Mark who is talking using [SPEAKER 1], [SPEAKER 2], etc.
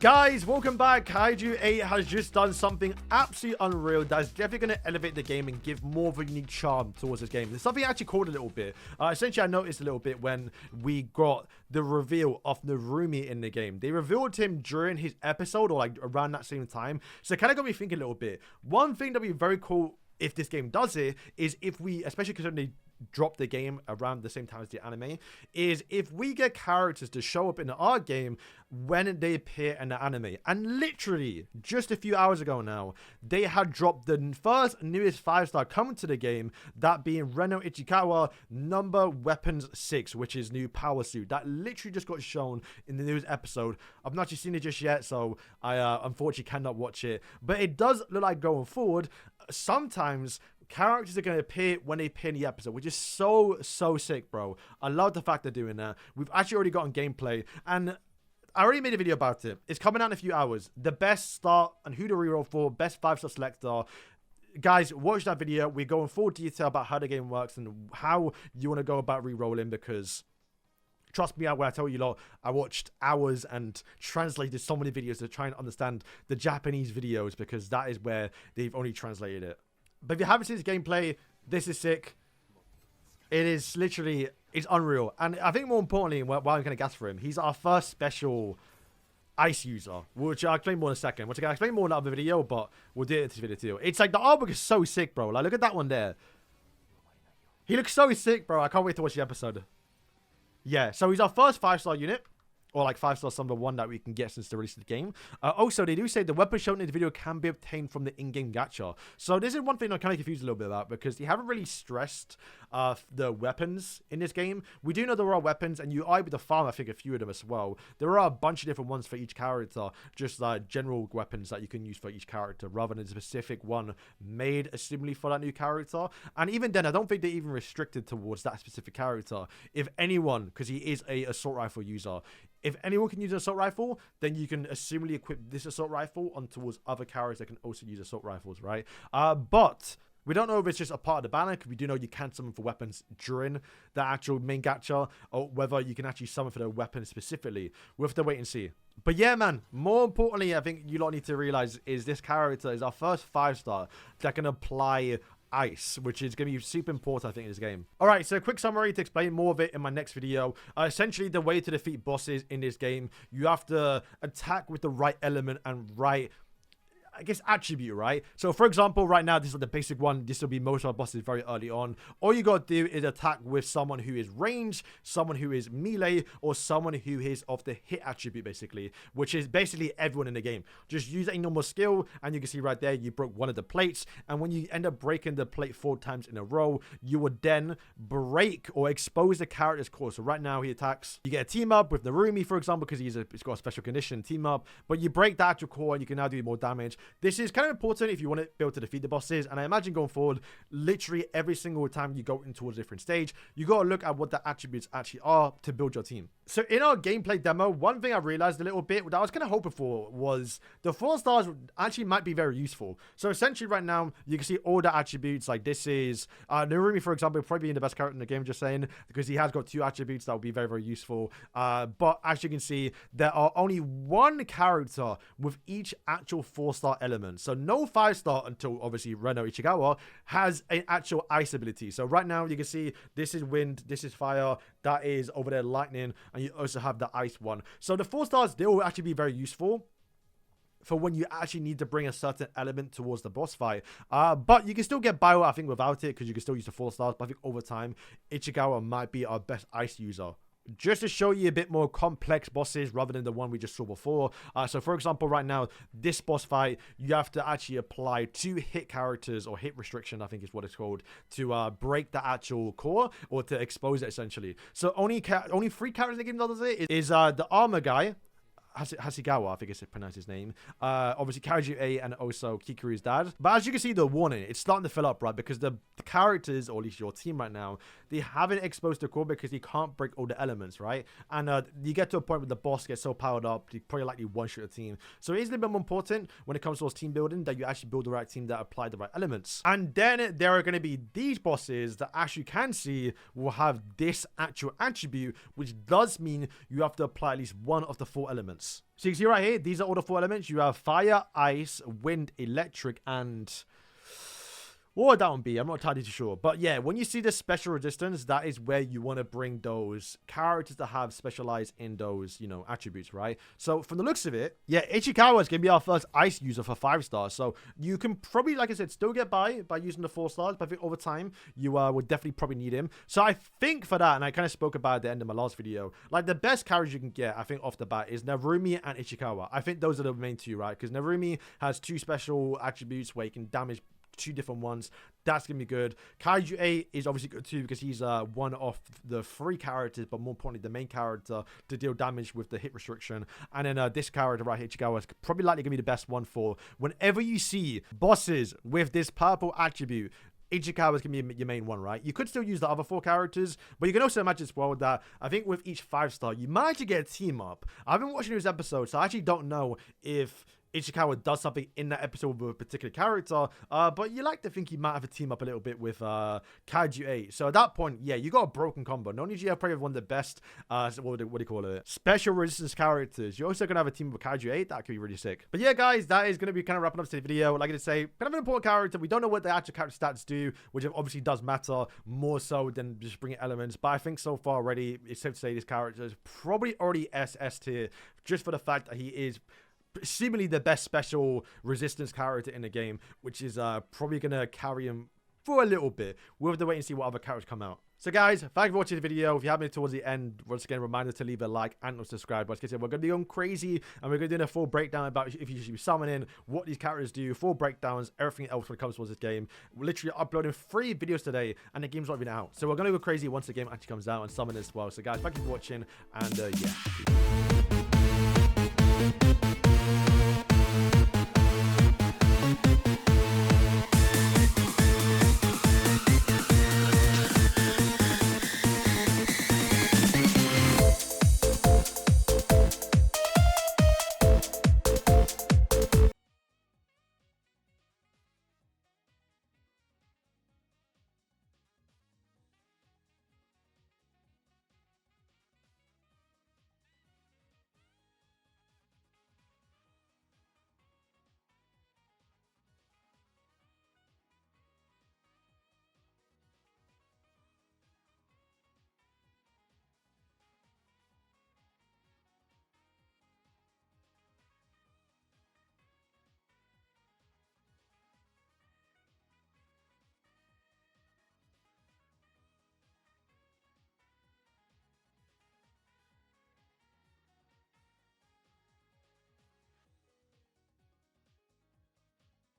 [SPEAKER 1] Guys, welcome back. Kaiju 8 has just done something absolutely unreal that's definitely going to elevate the game and give more of a unique charm towards this game. There's something I actually called a little bit. Essentially, I noticed a little bit when we got the reveal of Narumi in the game. They revealed him during his episode or like around that same time. So it kind of got me thinking a little bit. One thing that would be very cool if this game does it is if we, especially because they drop the game around the same time as the anime, is if we get characters to show up in our game when they appear in the anime. And literally just a few hours ago now, they had dropped the first newest 5-star coming to the game, that being Reno Ichikawa number weapons 6, which is new power suit that literally just got shown in the newest episode. I've not actually seen it just yet, so I unfortunately cannot watch it, but it does look like going forward sometimes characters are going to appear when they appear in the episode, which is so sick, bro. I love the fact they're doing that. We've actually already gotten gameplay, and I already made a video about it. It's coming out in a few hours. The best start and who to reroll for, best 5-star selector. Guys, watch that video. We're going full detail about how the game works and how you want to go about rerolling, because trust me when I tell you lot, I watched hours and translated so many videos to try and understand the Japanese videos, because that is where they've only translated it. But if you haven't seen this gameplay, this is sick. It is literally, it's unreal. And I think more importantly, why I'm going to gas for him, he's our first special ice user, which I'll explain more in a second. Which I can explain more in another video, but we'll do it in this video too. It's like the artwork is so sick, bro. Like, look at that one there. He looks so sick, bro. I can't wait to watch the episode. Yeah, so he's our first 5-star unit. Or like 5-star number 1 that we can get since the release of the game. Also, they do say the weapon shown in the video can be obtained from the in-game gacha. So this is one thing I'm kind of confused a little bit about, because they haven't really stressed the weapons in this game. We do know there are weapons, and you are able to farm, I think, a few of them as well. There are a bunch of different ones for each character, just general weapons that you can use for each character, rather than a specific one made assumably for that new character. And even then, I don't think they're even restricted towards that specific character. If anyone, because he is a assault rifle user, if anyone can use an assault rifle, then you can assumably equip this assault rifle on towards other characters that can also use assault rifles, right? But we don't know if it's just a part of the banner, because we do know you can summon for weapons during the actual main gacha, or whether you can actually summon for the weapon specifically. We'll have to wait and see. But yeah, man, more importantly, I think you lot need to realize is this character is our first 5-star that can apply ice, which is going to be super important, I think, in this game. All right, so a quick summary to explain more of it in my next video. Essentially, the way to defeat bosses in this game, you have to attack with the right element and right, I guess, attribute, right? So for example, right now, this is the basic one. This will be most of our bosses very early on. All you got to do is attack with someone who is ranged, someone who is melee, or someone who is of the hit attribute, basically, which is basically everyone in the game. Just use a normal skill, and you can see right there, you broke one of the plates, and when you end up breaking the plate 4 times in a row, you would then break or expose the character's core. So right now, he attacks. You get a team up with Narumi, for example, because he's got a special condition, team up, but you break the actual core, and you can now do more damage. This is kind of important if you want to be able to defeat the bosses, and I imagine going forward, literally every single time you go into a different stage, you got to look at what the attributes actually are to build your team. So in our gameplay demo, one thing I realized a little bit, what I was kind of hoping for, was the 4 stars actually might be very useful. So essentially right now, you can see all the attributes, like this is, Narumi, for example, probably being the best character in the game, just saying, because he has got 2 attributes that will be very useful. But as you can see, there are only 1 character with each actual 4-star element. So no 5-star until obviously Reno Ichikawa has an actual ice ability. So right now you can see this is wind, this is fire, that is over there lightning, and you also have the ice one. So the 4 stars, they will actually be very useful for when you actually need to bring a certain element towards the boss fight. But you can still get bio, I think, without it, because you can still use the 4 stars. But I think over time, Ichikawa might be our best ice user, just to show you a bit more complex bosses rather than the one we just saw before. So for example, right now, this boss fight, you have to actually apply 2 hit characters, or hit restriction, I think is what it's called, to break the actual core, or to expose it, essentially. So only 3 characters in the game that does it is the armor guy, Hasegawa, I think it's pronounced his name. Obviously, Kaiju 8 and also Kikuru's dad. But as you can see, the warning, it's starting to fill up, right? Because the characters, or at least your team right now, they haven't exposed the core because he can't break all the elements, right? And you get to a point where the boss gets so powered up, you probably likely one-shot a team. So it is a little bit more important when it comes to team building that you actually build the right team that apply the right elements. And then there are going to be these bosses that, as you can see, will have this actual attribute, which does mean you have to apply at least one of the 4 elements. So you can see right here, these are all the 4 elements. You have fire, ice, wind, electric, and what would that one be? I'm not entirely too sure. But yeah, when you see the special resistance, that is where you want to bring those characters that have specialized in those, you know, attributes, right? So from the looks of it, yeah, Ichikawa is going to be our first ice user for 5 stars. So you can probably, like I said, still get by using the 4 stars. But I think over time, you would definitely probably need him. So I think for that, and I kind of spoke about it at the end of my last video, like the best characters you can get, I think off the bat, is Narumi and Ichikawa. I think those are the main 2, right? Because Narumi has 2 special attributes where he can damage 2 different ones. That's gonna be good. Kaiju 8 is obviously good too because he's one of the 3 characters, but more importantly the main character to deal damage with the hit restriction. And then this character right here, Ichikawa, is probably likely gonna be the best one for whenever you see bosses with this purple attribute. Ichikawa is going to be your main one, right? You could still use the other 4 characters, but you can also imagine as well that I think with each 5-star, you might actually get a team up. I've been watching these episodes, so I actually don't know if Ichikawa does something in that episode with a particular character, but you like to think he might have a team up a little bit with Kaiju 8. So at that point, yeah, you got a broken combo. Not only do you have probably one of the best, what do you call it, special resistance characters, you're also going to have a team with Kaiju 8. That could be really sick. But yeah, guys, that is going to be kind of wrapping up today's video. Like I say, kind of an important character. We don't know what the actual character stats do, which obviously does matter more so than just bringing elements. But I think so far already, it's safe to say this character is probably already SS tier, just for the fact that he is seemingly the best special resistance character in the game, which is probably gonna carry him for a little bit. We'll have to wait and see what other characters come out. So guys, thank you for watching the video. If you have made it towards the end, once again, reminder to leave a like and subscribe. But like I said, we're going to be going crazy and we're going to do a full breakdown about if you should be summoning, what these characters do, full breakdowns, everything else when it comes towards this game. We're literally uploading 3 videos today and the game's not even out. So we're going to go crazy once the game actually comes out and summon as well. So guys, thank you for watching and yeah.